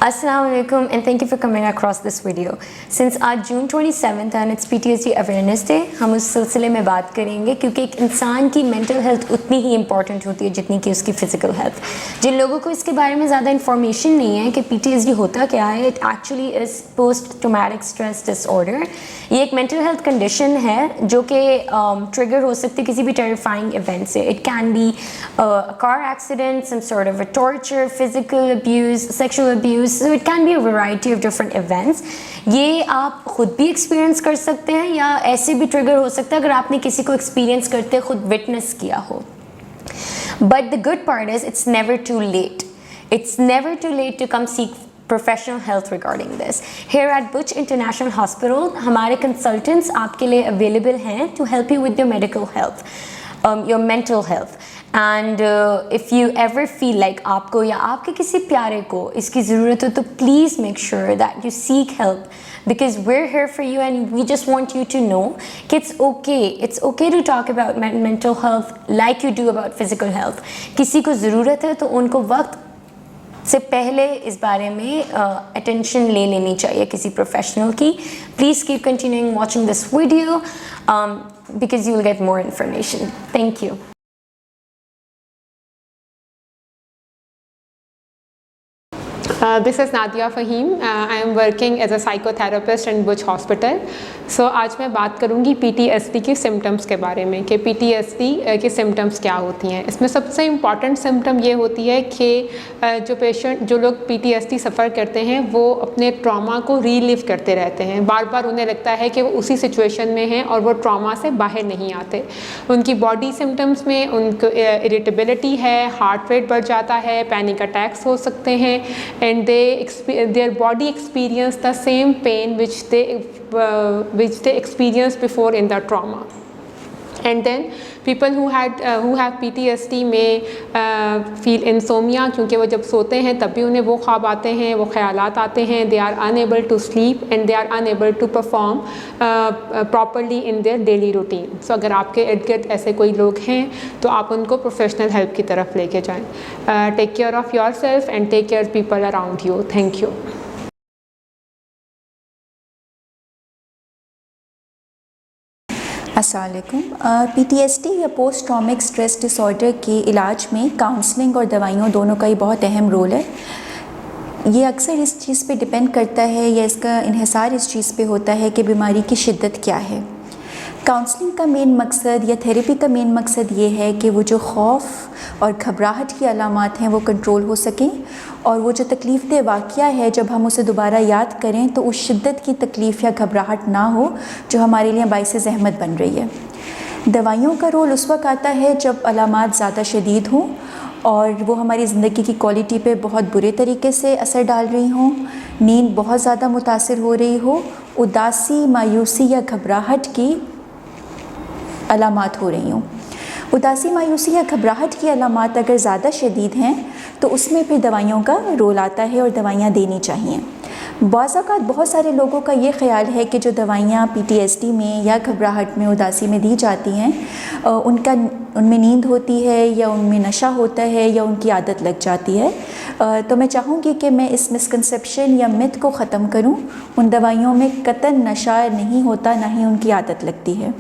Assalamu alaikum and thank you for coming across this video. Since आज June 27th and it's PTSD Awareness Day, हम उस सिलसिले में बात करेंगे क्योंकि एक इंसान की मेंटल हेल्थ उतनी ही इंपॉर्टेंट होती है जितनी कि उसकी फ़िज़िकल हेल्थ. जिन लोगों को इसके बारे में ज़्यादा इन्फॉर्मेशन नहीं है कि PTSD होता क्या है, it actually is post traumatic stress disorder. ये एक मेंटल हेल्थ कंडीशन है जो कि ट्रिगर हो सकती है किसी भी टेरिफाइंग इवेंट से. It can be car accident, some sort of a torture, physical abuse, sexual abuse. So it can be a variety of different events. ये आप खुद भी एक्सपीरियंस कर सकते हैं या ऐसे भी ट्रिगर हो सकता है अगर आपने किसी को एक्सपीरियंस करते खुद विटनेस किया हो. But the good part is it's never too late. It's never too late to come seek professional health regarding this. Here at Butch International Hospital, हमारे consultants आपके लिए available हैं to help you with your medical health, your mental health. And if you ever feel like आपको या आपके किसी प्यारे को इसकी ज़रूरत हो तो please make sure that you seek help, because we're here for you and we just want you to know कि it's okay to talk about mental health like you do about physical health. किसी को ज़रूरत है तो उनको वक्त से पहले इस बारे में attention ले लेनी चाहिए किसी प्रोफेशनल की. Please keep continuing watching this video because you will get more information. Thank you. This is Nadia Fahim. I am working as a psychotherapist in Butch Hospital. So आज मैं बात करूँगी PTSD की सिम्टम्स के बारे में कि PTSD की सिम्टम्स क्या होती हैं. इसमें सबसे इम्पॉर्टेंट सिम्टम ये होती है कि जो लोग PTSD सफ़र करते हैं वो अपने ट्रॉमा को रीलिव करते रहते हैं. बार बार उन्हें लगता है कि वो उसी सिचुएशन में हैं और वो ट्रॉमा से बाहर नहीं आते. उनकी बॉडी सिम्टम्स में उनको इरिटेबिलिटी है, हार्ट रेट बढ़ जाता है, पैनिक अटैक्स हो सकते हैं, and their body experience the same pain which they experienced before in the trauma. And then people who have PTSD may feel insomnia, क्योंकि वो जब सोते हैं तब भी उन्हें वो ख्वाब आते हैं, वो ख्यालात आते हैं. They are unable to sleep and they are unable to perform properly in their daily routine. So अगर आपके इर्द गिर्द ऐसे कोई लोग हैं तो आप उनको प्रोफेशनल हेल्प की तरफ लेके जाएं. Take care of yourself and take care of people around you. Thank you. अस्सलामुअलैकुम. PTSD या पोस्ट ट्रॉमिक स्ट्रेस डिसऑर्डर के इलाज में काउंसलिंग और दवाइयों दोनों का ही बहुत अहम रोल है. ये अक्सर इस चीज़ पे डिपेंड करता है या इसका इन्हिसार इस चीज़ पे होता है कि बीमारी की शिद्दत क्या है. काउंसलिंग का मेन मकसद या थेरेपी का मेन मकसद ये है कि वो जो खौफ और घबराहट की अलामात हैं वो कंट्रोल हो सकें और वो जो तकलीफ़ दह वाक़या है जब हम उसे दोबारा याद करें तो उस शिद्दत की तकलीफ़ या घबराहट ना हो जो हमारे लिए बाइस ज़हमत बन रही है. दवाइयों का रोल उस वक्त आता है जब अलामात ज़्यादा शदीद हों और वो हमारी ज़िंदगी की क्वालिटी पे बहुत बुरे तरीके से असर डाल रही हों, नींद बहुत ज़्यादा मुतासिर हो रही हो, उदासी, मायूसी या घबराहट की अलामात हो रही हों. उदासी, मायूसी या घबराहट की अलामात अगर ज़्यादा शदीद हैं तो उसमें फिर दवाइयों का रोल आता है और दवाइयाँ देनी चाहिए. बाज़ औक़ात बहुत सारे लोगों का ये ख़्याल है कि जो दवाइयाँ PTSD में या घबराहट में, उदासी में दी जाती हैं उनमें नींद होती है या उनमें नशा होता है या उनकी आदत लग जाती है. तो मैं चाहूँगी कि मैं इस मिसकंसेप्शन या मिथ को ख़त्म करूँ. उन दवाइयों में कतई नशा नहीं होता, ना ही उनकी आदत लगती है.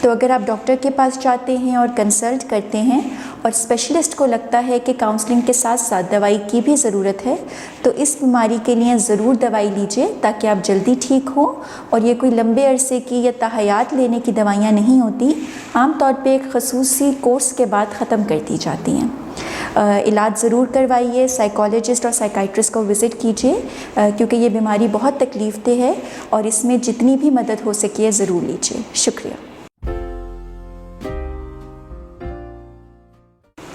तो अगर आप डॉक्टर के पास जाते हैं और कंसल्ट करते हैं और स्पेशलिस्ट को लगता है कि काउंसलिंग के साथ साथ दवाई की भी ज़रूरत है तो इस बीमारी के लिए ज़रूर दवाई लीजिए ताकि आप जल्दी ठीक हों. और ये कोई लंबे अरसे की या ताहयात लेने की दवाइयाँ नहीं होती, आम तौर पे एक ख़ुसूसी कोर्स के बाद ख़त्म कर दी जाती हैं. इलाज ज़रूर करवाइए, साइकोलॉजिस्ट और साइकाइट्रिस्ट को विज़िट कीजिए क्योंकि ये बीमारी बहुत तकलीफ़ दह है और इसमें जितनी भी मदद हो सके ज़रूर लीजिए. शुक्रिया.